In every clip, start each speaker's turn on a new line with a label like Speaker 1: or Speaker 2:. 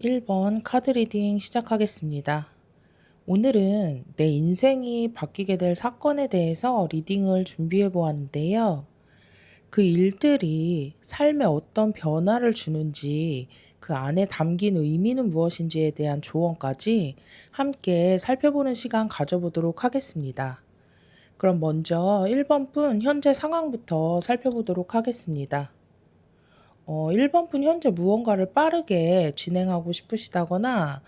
Speaker 1: 1번 카드 리딩 시작하겠습니다. 오늘은 내 인생이 바뀌게 될 사건에 대해서 리딩을 준비해 보았는데요. 그 일들이 삶에 어떤 변화를 주는지, 그 안에 담긴 의미는 무엇인지에 대한 조언까지 함께 살펴보는 시간 가져보도록 하겠습니다. 그럼 먼저 1번 분 현재 상황부터 살펴보도록 하겠습니다. 1번 분 현재 무언가를 빠르게 진행하고 싶으시다거나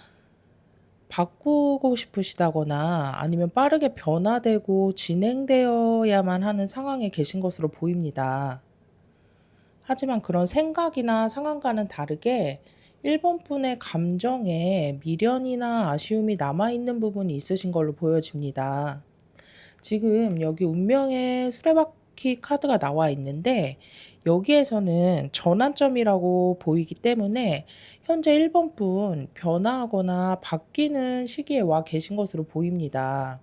Speaker 1: 바꾸고 싶으시다거나 아니면 빠르게 변화되고 진행되어야만 하는 상황에 계신 것으로 보입니다. 하지만 그런 생각이나 상황과는 다르게 1번 분의 감정에 미련이나 아쉬움이 남아있는 부분이 있으신 걸로 보여집니다. 지금 여기 운명의 수레바퀴 카드가 나와 있는데 여기에서는 전환점이라고 보이기 때문에 현재 1번 분 변화하거나 바뀌는 시기에 와 계신 것으로 보입니다.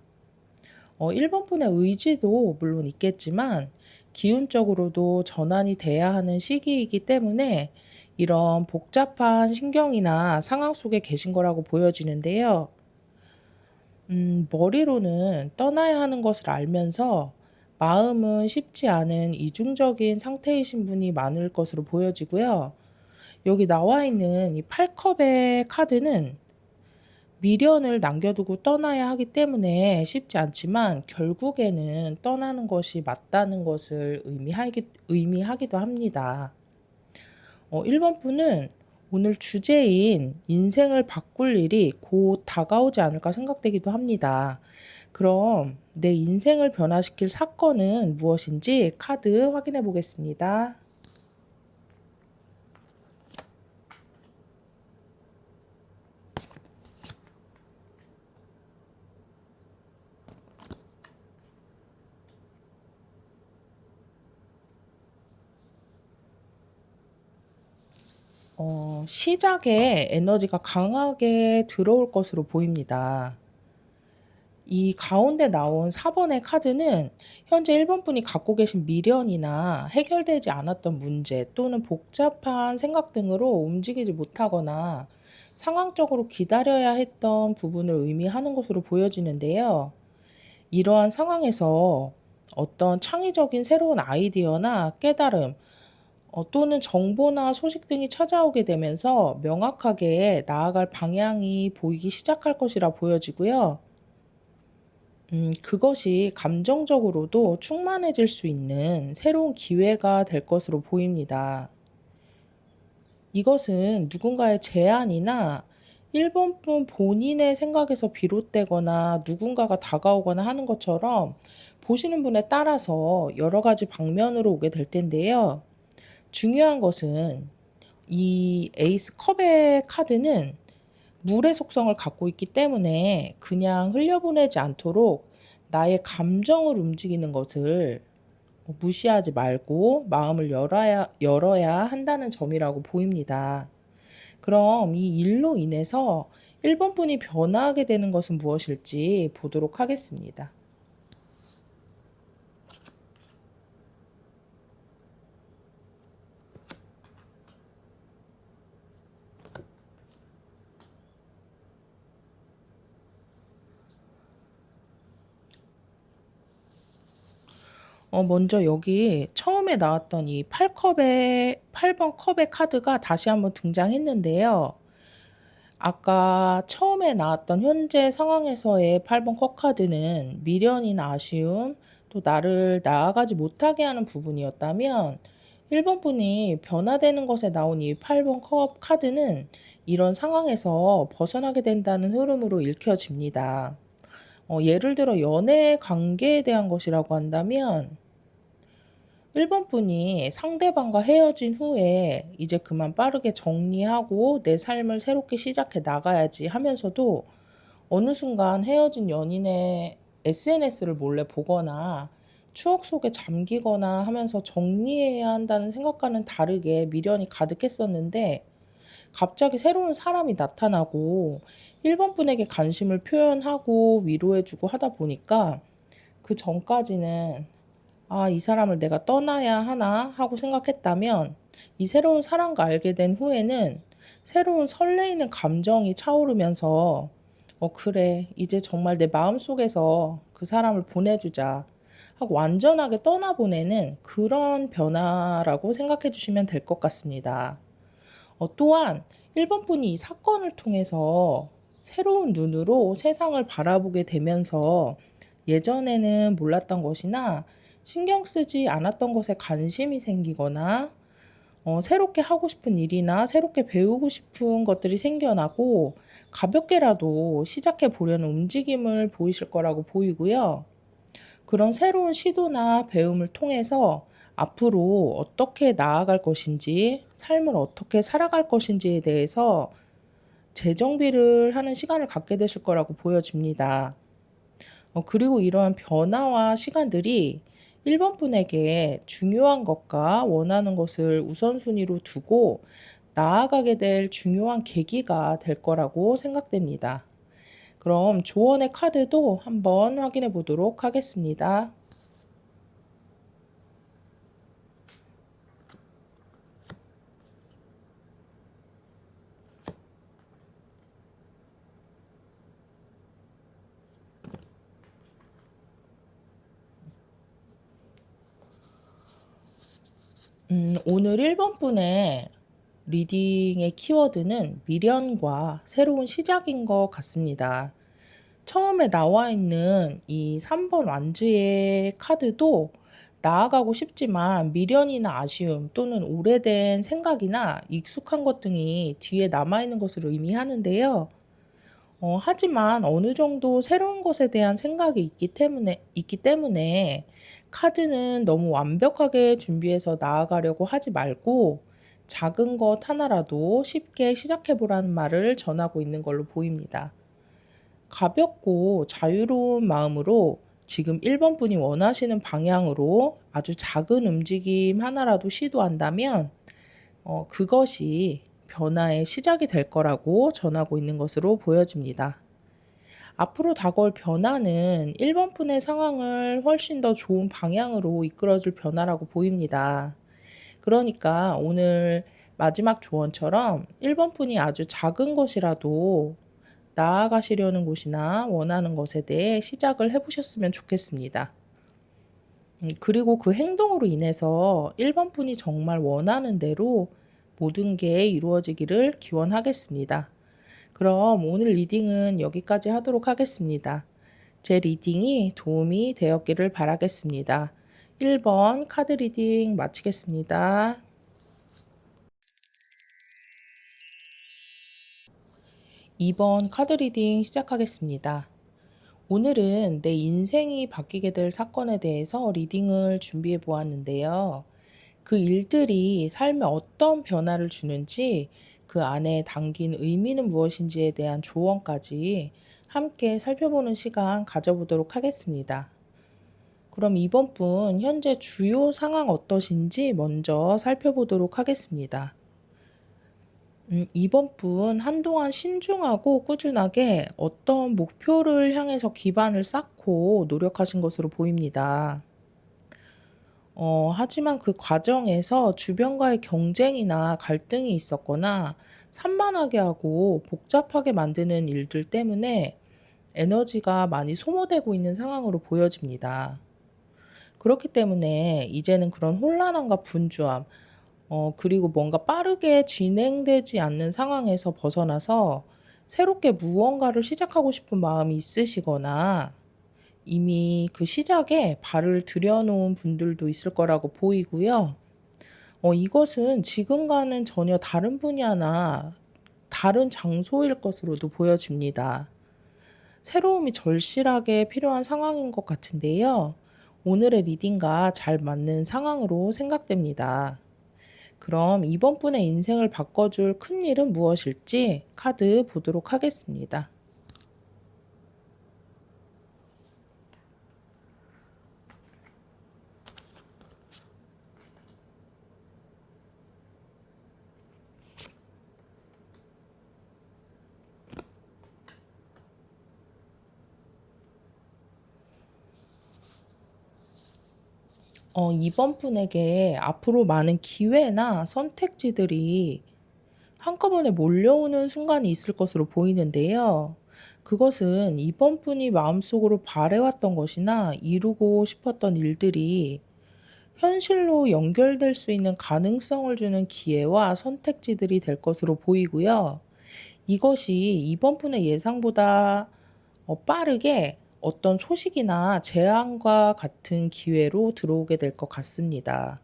Speaker 1: 1번 분의 의지도 물론 있겠지만 기운적으로도 전환이 돼야 하는 시기이기 때문에 이런 복잡한 신경이나 상황 속에 계신 거라고 보여지는데요. 머리로는 떠나야 하는 것을 알면서 마음은 쉽지 않은 이중적인 상태이신 분이 많을 것으로 보여지고요. 여기 나와 있는 이 8컵의 카드는 미련을 남겨두고 떠나야 하기 때문에 쉽지 않지만 결국에는 떠나는 것이 맞다는 것을 의미하기도 합니다. 1번 분은 오늘 주제인 인생을 바꿀 일이 곧 다가오지 않을까 생각되기도 합니다. 그럼 내 인생을 변화시킬 사건은 무엇인지 카드 확인해 보겠습니다. 시작에 에너지가 강하게 들어올 것으로 보입니다. 이 가운데 나온 4번의 카드는 현재 1번 분이 갖고 계신 미련이나 해결되지 않았던 문제 또는 복잡한 생각 등으로 움직이지 못하거나 상황적으로 기다려야 했던 부분을 의미하는 것으로 보여지는데요. 이러한 상황에서 어떤 창의적인 새로운 아이디어나 깨달음 또는 정보나 소식 등이 찾아오게 되면서 명확하게 나아갈 방향이 보이기 시작할 것이라 보여지고요. 그것이 감정적으로도 충만해질 수 있는 새로운 기회가 될 것으로 보입니다. 이것은 누군가의 제안이나 1번 분 본인의 생각에서 비롯되거나 누군가가 다가오거나 하는 것처럼 보시는 분에 따라서 여러 가지 방면으로 오게 될 텐데요. 중요한 것은 이 에이스 컵의 카드는 물의 속성을 갖고 있기 때문에 그냥 흘려보내지 않도록 나의 감정을 움직이는 것을 무시하지 말고 마음을 열어야 한다는 점이라고 보입니다. 그럼 이 일로 인해서 1번 분이 변화하게 되는 것은 무엇일지 보도록 하겠습니다. 먼저 여기 처음에 나왔던 이 8번 컵의 카드가 다시 한번 등장했는데요. 아까 처음에 나왔던 현재 상황에서의 8번 컵 카드는 미련이나 아쉬움, 또 나를 나아가지 못하게 하는 부분이었다면 1번 분이 변화되는 것에 나온 이 8번 컵 카드는 이런 상황에서 벗어나게 된다는 흐름으로 읽혀집니다. 예를 들어 연애 관계에 대한 것이라고 한다면 1번 분이 상대방과 헤어진 후에 이제 그만 빠르게 정리하고 내 삶을 새롭게 시작해 나가야지 하면서도 어느 순간 헤어진 연인의 SNS를 몰래 보거나 추억 속에 잠기거나 하면서 정리해야 한다는 생각과는 다르게 미련이 가득했었는데 갑자기 새로운 사람이 나타나고 1번 분에게 관심을 표현하고 위로해주고 하다 보니까 그 전까지는 이 사람을 내가 떠나야 하나 하고 생각했다면 이 새로운 사람과 알게 된 후에는 새로운 설레이는 감정이 차오르면서 그래, 이제 정말 내 마음속에서 그 사람을 보내주자 하고 완전하게 떠나보내는 그런 변화라고 생각해 주시면 될 것 같습니다. 또한 1번 분이 이 사건을 통해서 새로운 눈으로 세상을 바라보게 되면서 예전에는 몰랐던 것이나 신경 쓰지 않았던 것에 관심이 생기거나 새롭게 하고 싶은 일이나 새롭게 배우고 싶은 것들이 생겨나고 가볍게라도 시작해 보려는 움직임을 보이실 거라고 보이고요. 그런 새로운 시도나 배움을 통해서 앞으로 어떻게 나아갈 것인지, 삶을 어떻게 살아갈 것인지에 대해서 재정비를 하는 시간을 갖게 되실 거라고 보여집니다. 그리고 이러한 변화와 시간들이 1번 분에게 중요한 것과 원하는 것을 우선순위로 두고 나아가게 될 중요한 계기가 될 거라고 생각됩니다. 그럼 조언의 카드도 한번 확인해 보도록 하겠습니다. 오늘 1번 분의 리딩의 키워드는 미련과 새로운 시작인 것 같습니다. 처음에 나와 있는 이 3번 완즈의 카드도 나아가고 싶지만 미련이나 아쉬움 또는 오래된 생각이나 익숙한 것 등이 뒤에 남아있는 것을 의미하는데요. 하지만 어느 정도 새로운 것에 대한 생각이 있기 때문에 카드는 너무 완벽하게 준비해서 나아가려고 하지 말고 작은 것 하나라도 쉽게 시작해 보라는 말을 전하고 있는 걸로 보입니다. 가볍고 자유로운 마음으로 지금 1번 분이 원하시는 방향으로 아주 작은 움직임 하나라도 시도한다면 그것이 변화의 시작이 될 거라고 전하고 있는 것으로 보여집니다. 앞으로 다가올 변화는 1번 분의 상황을 훨씬 더 좋은 방향으로 이끌어줄 변화라고 보입니다. 그러니까 오늘 마지막 조언처럼 1번 분이 아주 작은 것이라도 나아가시려는 곳이나 원하는 것에 대해 시작을 해보셨으면 좋겠습니다. 그리고 그 행동으로 인해서 1번 분이 정말 원하는 대로 모든 게 이루어지기를 기원하겠습니다. 그럼 오늘 리딩은 여기까지 하도록 하겠습니다. 제 리딩이 도움이 되었기를 바라겠습니다. 1번 카드 리딩 마치겠습니다. 2번 카드 리딩 시작하겠습니다. 오늘은 내 인생이 바뀌게 될 사건에 대해서 리딩을 준비해 보았는데요. 그 일들이 삶에 어떤 변화를 주는지, 그 안에 담긴 의미는 무엇인지에 대한 조언까지 함께 살펴보는 시간 가져보도록 하겠습니다. 그럼 이번 분 현재 주요 상황 어떠신지 먼저 살펴보도록 하겠습니다. 이번 분 한동안 신중하고 꾸준하게 어떤 목표를 향해서 기반을 쌓고 노력하신 것으로 보입니다. 하지만 그 과정에서 주변과의 경쟁이나 갈등이 있었거나 산만하게 하고 복잡하게 만드는 일들 때문에 에너지가 많이 소모되고 있는 상황으로 보여집니다. 그렇기 때문에 이제는 그런 혼란함과 분주함, 그리고 뭔가 빠르게 진행되지 않는 상황에서 벗어나서 새롭게 무언가를 시작하고 싶은 마음이 있으시거나 이미 그 시작에 발을 들여놓은 분들도 있을 거라고 보이고요. 이것은 지금과는 전혀 다른 분야나 다른 장소일 것으로도 보여집니다. 새로움이 절실하게 필요한 상황인 것 같은데요. 오늘의 리딩과 잘 맞는 상황으로 생각됩니다. 그럼 이번 분의 인생을 바꿔줄 큰 일은 무엇일지 카드 보도록 하겠습니다. 이번 분에게 앞으로 많은 기회나 선택지들이 한꺼번에 몰려오는 순간이 있을 것으로 보이는데요. 그것은 이번 분이 마음속으로 바래왔던 것이나 이루고 싶었던 일들이 현실로 연결될 수 있는 가능성을 주는 기회와 선택지들이 될 것으로 보이고요. 이것이 이번 분의 예상보다 빠르게 어떤 소식이나 제안과 같은 기회로 들어오게 될 것 같습니다.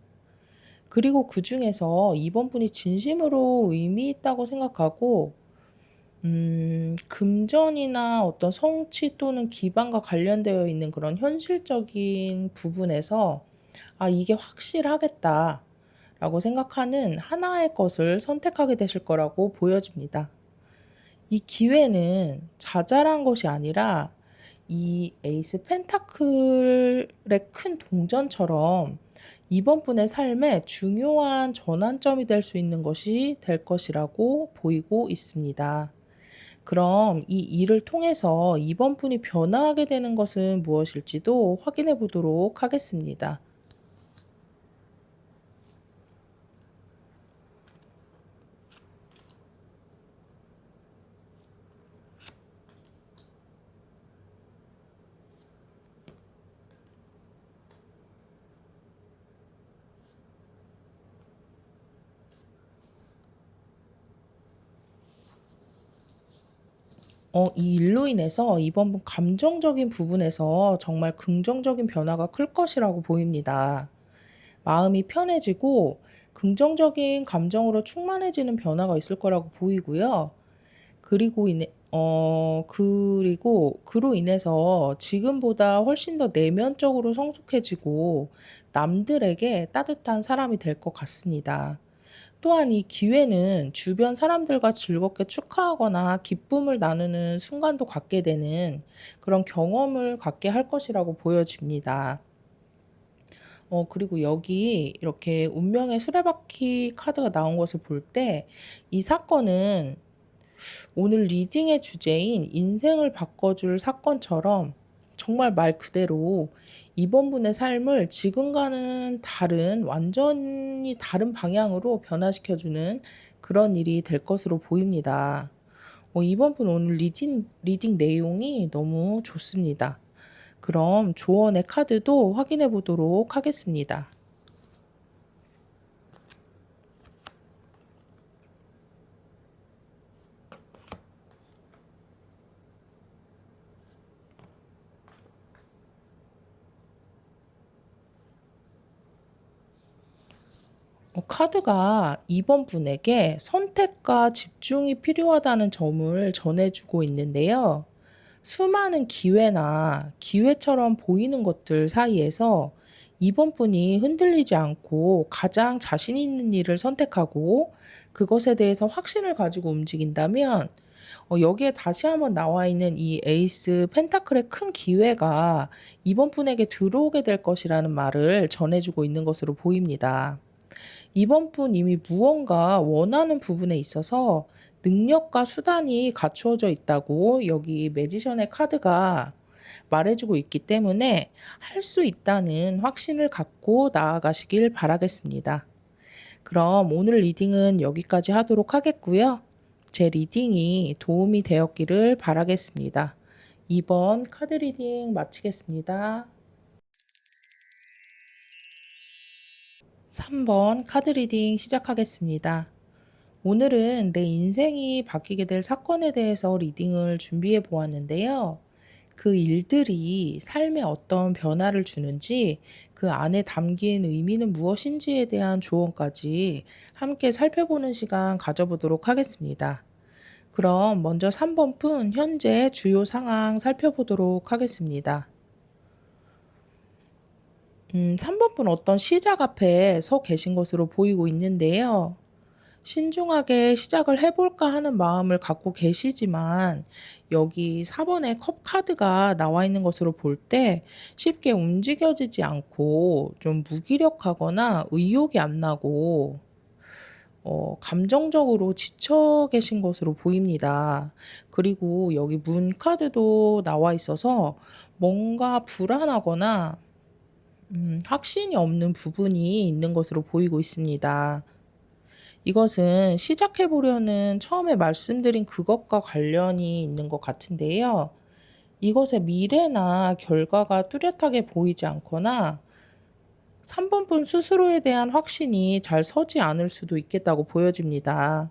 Speaker 1: 그리고 그 중에서 이번 분이 진심으로 의미 있다고 생각하고, 금전이나 어떤 성취 또는 기반과 관련되어 있는 그런 현실적인 부분에서, 아, 이게 확실하겠다 라고 생각하는 하나의 것을 선택하게 되실 거라고 보여집니다. 이 기회는 자잘한 것이 아니라 이 에이스 펜타클의 큰 동전처럼 이번 분의 삶에 중요한 전환점이 될 수 있는 것이 될 것이라고 보이고 있습니다. 그럼 이 일을 통해서 이번 분이 변화하게 되는 것은 무엇일지도 확인해 보도록 하겠습니다. 이 일로 인해서 이번 분 감정적인 부분에서 정말 긍정적인 변화가 클 것이라고 보입니다. 마음이 편해지고 긍정적인 감정으로 충만해지는 변화가 있을 거라고 보이고요. 그리고 그로 인해서 지금보다 훨씬 더 내면적으로 성숙해지고 남들에게 따뜻한 사람이 될 것 같습니다. 또한 이 기회는 주변 사람들과 즐겁게 축하하거나 기쁨을 나누는 순간도 갖게 되는 그런 경험을 갖게 할 것이라고 보여집니다. 그리고 여기 이렇게 운명의 수레바퀴 카드가 나온 것을 볼 때 이 사건은 오늘 리딩의 주제인 인생을 바꿔줄 사건처럼 정말 말 그대로 이번 분의 삶을 지금과는 다른, 완전히 다른 방향으로 변화시켜주는 그런 일이 될 것으로 보입니다. 이번 분 오늘 리딩 내용이 너무 좋습니다. 그럼 조언의 카드도 확인해 보도록 하겠습니다. 카드가 이번 분에게 선택과 집중이 필요하다는 점을 전해주고 있는데요. 수많은 기회나 기회처럼 보이는 것들 사이에서 이번 분이 흔들리지 않고 가장 자신 있는 일을 선택하고 그것에 대해서 확신을 가지고 움직인다면 여기에 다시 한번 나와 있는 이 에이스 펜타클의 큰 기회가 이번 분에게 들어오게 될 것이라는 말을 전해주고 있는 것으로 보입니다. 이번 분 이미 무언가 원하는 부분에 있어서 능력과 수단이 갖추어져 있다고 여기 매지션의 카드가 말해주고 있기 때문에 할 수 있다는 확신을 갖고 나아가시길 바라겠습니다. 그럼 오늘 리딩은 여기까지 하도록 하겠고요. 제 리딩이 도움이 되었기를 바라겠습니다. 2번 카드 리딩 마치겠습니다. 3번 카드 리딩 시작하겠습니다. 오늘은 내 인생이 바뀌게 될 사건에 대해서 리딩을 준비해 보았는데요. 그 일들이 삶에 어떤 변화를 주는지, 그 안에 담긴 의미는 무엇인지에 대한 조언까지 함께 살펴보는 시간 가져보도록 하겠습니다. 그럼 먼저 3번 분 현재 주요 상황 살펴보도록 하겠습니다. 3번 분 어떤 시작 앞에 서 계신 것으로 보이고 있는데요. 신중하게 시작을 해볼까 하는 마음을 갖고 계시지만 여기 4번의 컵 카드가 나와 있는 것으로 볼 때 쉽게 움직여지지 않고 좀 무기력하거나 의욕이 안 나고 감정적으로 지쳐 계신 것으로 보입니다. 그리고 여기 문 카드도 나와 있어서 뭔가 불안하거나 확신이 없는 부분이 있는 것으로 보이고 있습니다. 이것은 시작해 보려는 처음에 말씀드린 그것과 관련이 있는 것 같은데요. 이것의 미래나 결과가 뚜렷하게 보이지 않거나 3번 분 스스로에 대한 확신이 잘 서지 않을 수도 있겠다고 보여집니다.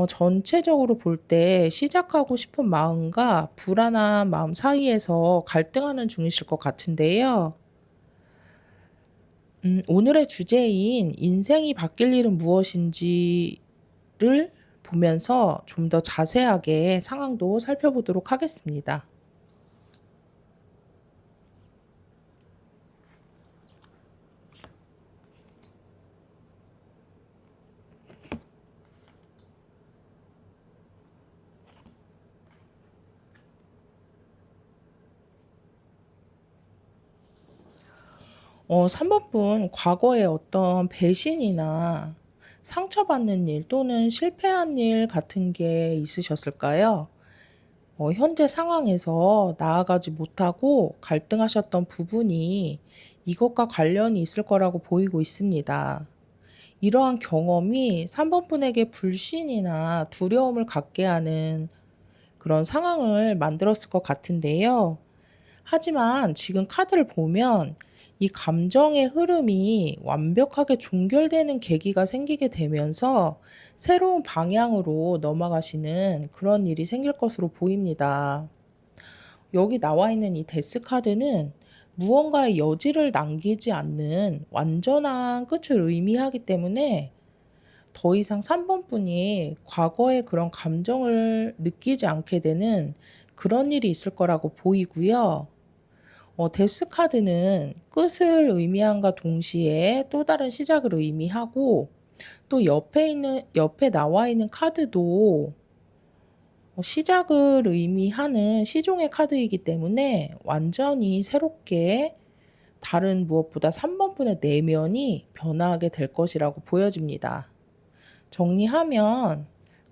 Speaker 1: 전체적으로 볼 때 시작하고 싶은 마음과 불안한 마음 사이에서 갈등하는 중이실 것 같은데요. 오늘의 주제인 인생이 바뀔 일은 무엇인지를 보면서 좀 더 자세하게 상황도 살펴보도록 하겠습니다. 3번 분 과거에 어떤 배신이나 상처받는 일 또는 실패한 일 같은 게 있으셨을까요? 현재 상황에서 나아가지 못하고 갈등하셨던 부분이 이것과 관련이 있을 거라고 보이고 있습니다. 이러한 경험이 3번 분에게 불신이나 두려움을 갖게 하는 그런 상황을 만들었을 것 같은데요. 하지만 지금 카드를 보면 이 감정의 흐름이 완벽하게 종결되는 계기가 생기게 되면서 새로운 방향으로 넘어가시는 그런 일이 생길 것으로 보입니다. 여기 나와 있는 이 데스 카드는 무언가의 여지를 남기지 않는 완전한 끝을 의미하기 때문에 더 이상 3번 분이 과거의 그런 감정을 느끼지 않게 되는 그런 일이 있을 거라고 보이고요. 데스 카드는 끝을 의미함과 동시에 또 다른 시작을 의미하고 또 옆에 나와 있는 카드도 시작을 의미하는 시종의 카드이기 때문에 완전히 새롭게 다른 무엇보다 3번 분의 내면이 변화하게 될 것이라고 보여집니다. 정리하면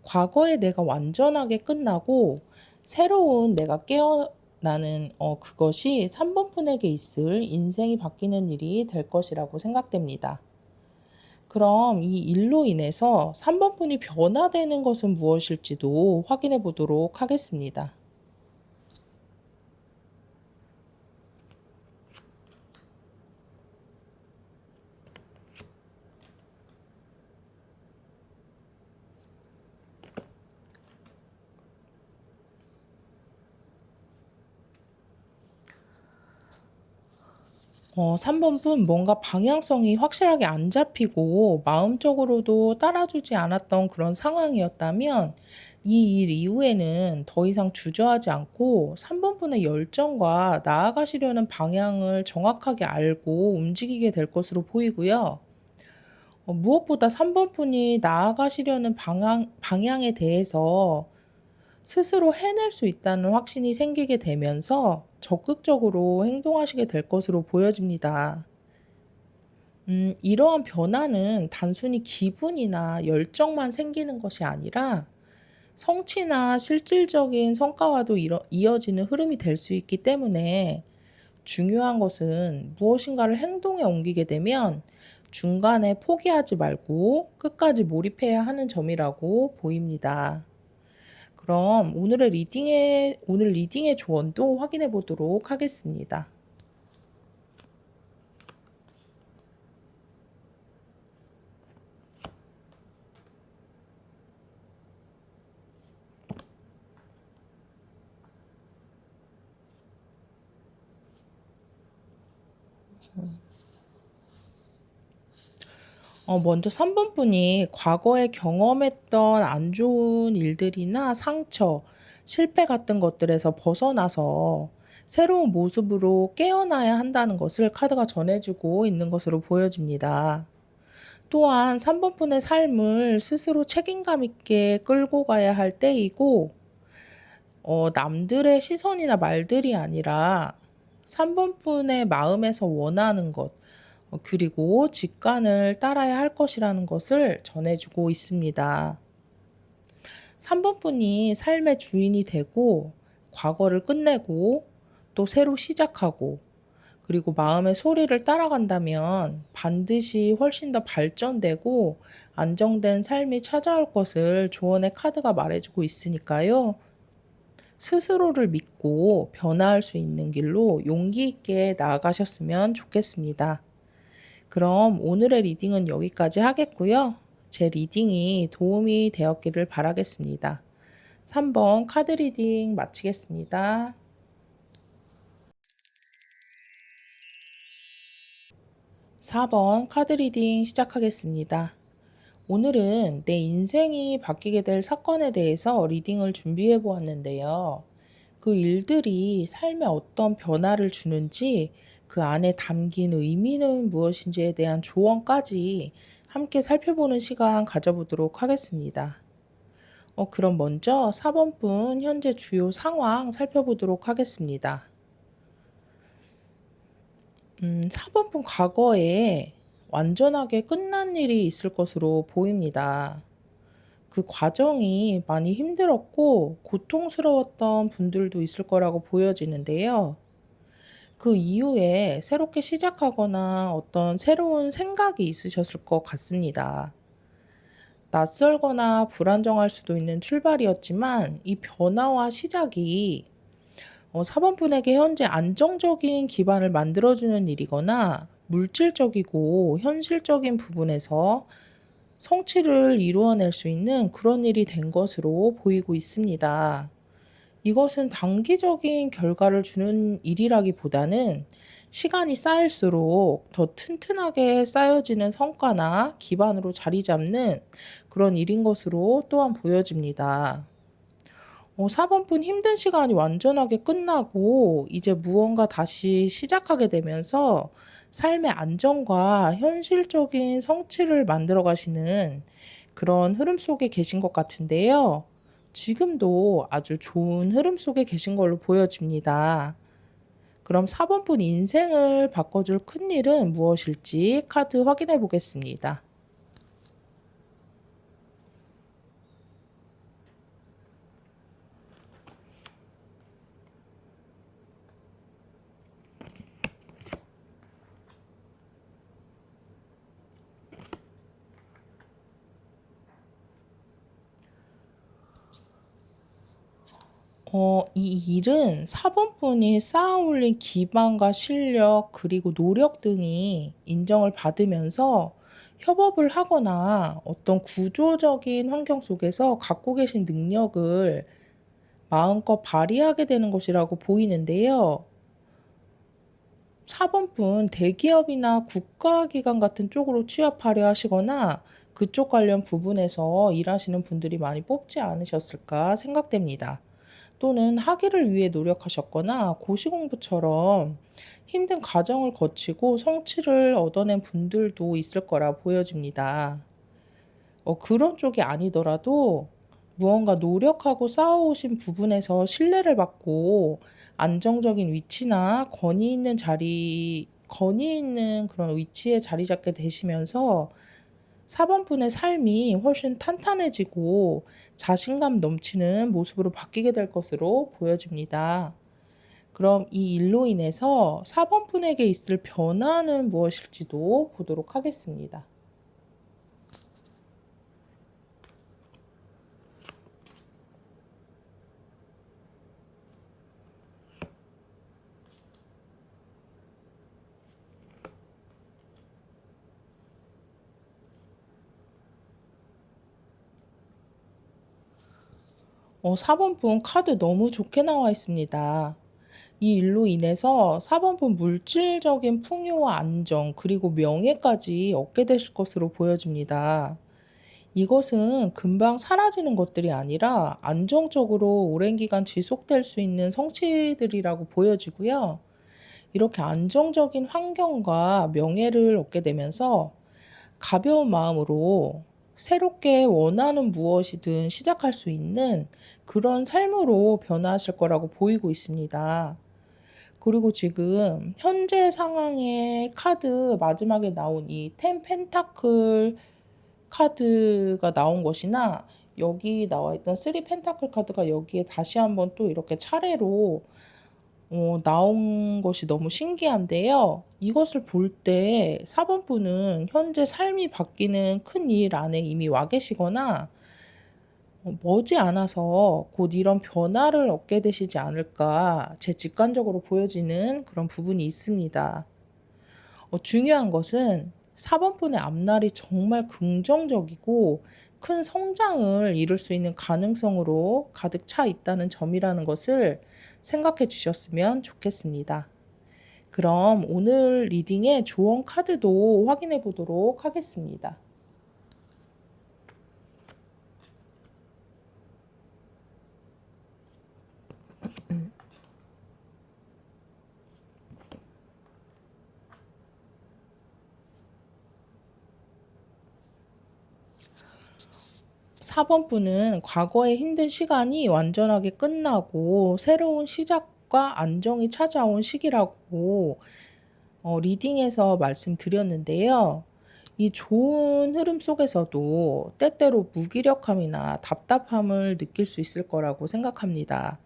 Speaker 1: 과거의 내가 완전하게 끝나고 새로운 내가 깨어나는 그것이 3번 분에게 있을 인생이 바뀌는 일이 될 것이라고 생각됩니다. 그럼 이 일로 인해서 3번 분이 변화되는 것은 무엇일지도 확인해 보도록 하겠습니다. 3번 분 뭔가 방향성이 확실하게 안 잡히고 마음적으로도 따라주지 않았던 그런 상황이었다면 이 일 이후에는 더 이상 주저하지 않고 3번 분의 열정과 나아가시려는 방향을 정확하게 알고 움직이게 될 것으로 보이고요. 무엇보다 3번 분이 나아가시려는 방향에 대해서 스스로 해낼 수 있다는 확신이 생기게 되면서 적극적으로 행동하시게 될 것으로 보여집니다. 이러한 변화는 단순히 기분이나 열정만 생기는 것이 아니라 성취나 실질적인 성과와도 이어지는 흐름이 될 수 있기 때문에 중요한 것은 무엇인가를 행동에 옮기게 되면 중간에 포기하지 말고 끝까지 몰입해야 하는 점이라고 보입니다. 그럼 오늘 리딩의 조언도 확인해 보도록 하겠습니다. 먼저 3번 분이 과거에 경험했던 안 좋은 일들이나 상처, 실패 같은 것들에서 벗어나서 새로운 모습으로 깨어나야 한다는 것을 카드가 전해주고 있는 것으로 보여집니다. 또한 3번 분의 삶을 스스로 책임감 있게 끌고 가야 할 때이고, 남들의 시선이나 말들이 아니라 3번 분의 마음에서 원하는 것, 그리고 직관을 따라야 할 것이라는 것을 전해주고 있습니다. 3번 분이 삶의 주인이 되고 과거를 끝내고 또 새로 시작하고 그리고 마음의 소리를 따라간다면 반드시 훨씬 더 발전되고 안정된 삶이 찾아올 것을 조언의 카드가 말해주고 있으니까요. 스스로를 믿고 변화할 수 있는 길로 용기 있게 나아가셨으면 좋겠습니다. 그럼 오늘의 리딩은 여기까지 하겠고요. 제 리딩이 도움이 되었기를 바라겠습니다. 3번 카드 리딩 마치겠습니다. 4번 카드 리딩 시작하겠습니다. 오늘은 내 인생이 바뀌게 될 사건에 대해서 리딩을 준비해 보았는데요. 그 일들이 삶에 어떤 변화를 주는지, 그 안에 담긴 의미는 무엇인지에 대한 조언까지 함께 살펴보는 시간 가져보도록 하겠습니다. 그럼 먼저 4번분 현재 주요 상황 살펴보도록 하겠습니다. 4번분 과거에 완전하게 끝난 일이 있을 것으로 보입니다. 그 과정이 많이 힘들었고 고통스러웠던 분들도 있을 거라고 보여지는데요. 그 이후에 새롭게 시작하거나 어떤 새로운 생각이 있으셨을 것 같습니다. 낯설거나 불안정할 수도 있는 출발이었지만 이 변화와 시작이 4번분에게 현재 안정적인 기반을 만들어주는 일이거나 물질적이고 현실적인 부분에서 성취를 이루어낼 수 있는 그런 일이 된 것으로 보이고 있습니다. 이것은 단기적인 결과를 주는 일이라기보다는 시간이 쌓일수록 더 튼튼하게 쌓여지는 성과나 기반으로 자리 잡는 그런 일인 것으로 또한 보여집니다. 4번분 힘든 시간이 완전하게 끝나고 이제 무언가 다시 시작하게 되면서 삶의 안정과 현실적인 성취를 만들어 가시는 그런 흐름 속에 계신 것 같은데요. 지금도 아주 좋은 흐름 속에 계신 걸로 보여집니다. 그럼 4번분 인생을 바꿔줄 큰일은 무엇일지 카드 확인해 보겠습니다. 이 일은 4번분이 쌓아 올린 기반과 실력 그리고 노력 등이 인정을 받으면서 협업을 하거나 어떤 구조적인 환경 속에서 갖고 계신 능력을 마음껏 발휘하게 되는 것이라고 보이는데요. 4번분 대기업이나 국가기관 같은 쪽으로 취업하려 하시거나 그쪽 관련 부분에서 일하시는 분들이 많이 뽑지 않으셨을까 생각됩니다. 또는 학위를 위해 노력하셨거나 고시공부처럼 힘든 과정을 거치고 성취를 얻어낸 분들도 있을 거라 보여집니다. 그런 쪽이 아니더라도 무언가 노력하고 쌓아오신 부분에서 신뢰를 받고 안정적인 위치나 건의 있는 그런 위치에 자리 잡게 되시면서 4번분의 삶이 훨씬 탄탄해지고 자신감 넘치는 모습으로 바뀌게 될 것으로 보여집니다. 그럼 이 일로 인해서 4번분에게 있을 변화는 무엇일지도 보도록 하겠습니다. 4번분 카드 너무 좋게 나와 있습니다. 이 일로 인해서 4번분 물질적인 풍요와 안정, 그리고 명예까지 얻게 되실 것으로 보여집니다. 이것은 금방 사라지는 것들이 아니라 안정적으로 오랜 기간 지속될 수 있는 성취들이라고 보여지고요. 이렇게 안정적인 환경과 명예를 얻게 되면서 가벼운 마음으로 새롭게 원하는 무엇이든 시작할 수 있는 그런 삶으로 변화하실 거라고 보이고 있습니다. 그리고 지금 현재 상황의 카드 마지막에 나온 이 텐 펜타클 카드가 나온 것이나 여기 나와 있던 쓰리 펜타클 카드가 여기에 다시 한번 또 이렇게 차례로 나온 것이 너무 신기한데요. 이것을 볼 때 4번 분은 현재 삶이 바뀌는 큰 일 안에 이미 와 계시거나 머지않아서 곧 이런 변화를 얻게 되시지 않을까 제 직관적으로 보여지는 그런 부분이 있습니다. 중요한 것은 4번 분의 앞날이 정말 긍정적이고 큰 성장을 이룰 수 있는 가능성으로 가득 차 있다는 점이라는 것을 생각해 주셨으면 좋겠습니다. 그럼 오늘 리딩의 조언 카드도 확인해 보도록 하겠습니다. 4번 분은 과거의 힘든 시간이 완전하게 끝나고 새로운 시작과 안정이 찾아온 시기라고 리딩에서 말씀드렸는데요. 이 좋은 흐름 속에서도 때때로 무기력함이나 답답함을 느낄 수 있을 거라고 생각합니다.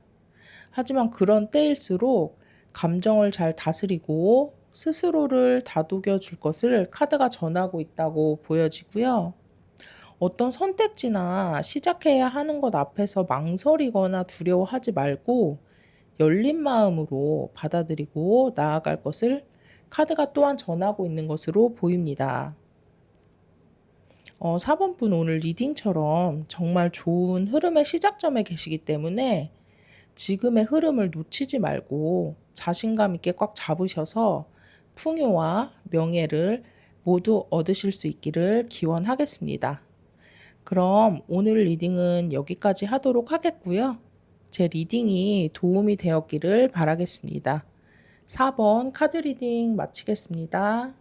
Speaker 1: 하지만 그런 때일수록 감정을 잘 다스리고 스스로를 다독여 줄 것을 카드가 전하고 있다고 보여지고요. 어떤 선택지나 시작해야 하는 것 앞에서 망설이거나 두려워하지 말고 열린 마음으로 받아들이고 나아갈 것을 카드가 또한 전하고 있는 것으로 보입니다. 4번 분 오늘 리딩처럼 정말 좋은 흐름의 시작점에 계시기 때문에 지금의 흐름을 놓치지 말고 자신감 있게 꽉 잡으셔서 풍요와 명예를 모두 얻으실 수 있기를 기원하겠습니다. 그럼 오늘 리딩은 여기까지 하도록 하겠고요. 제 리딩이 도움이 되었기를 바라겠습니다. 4번 카드 리딩 마치겠습니다.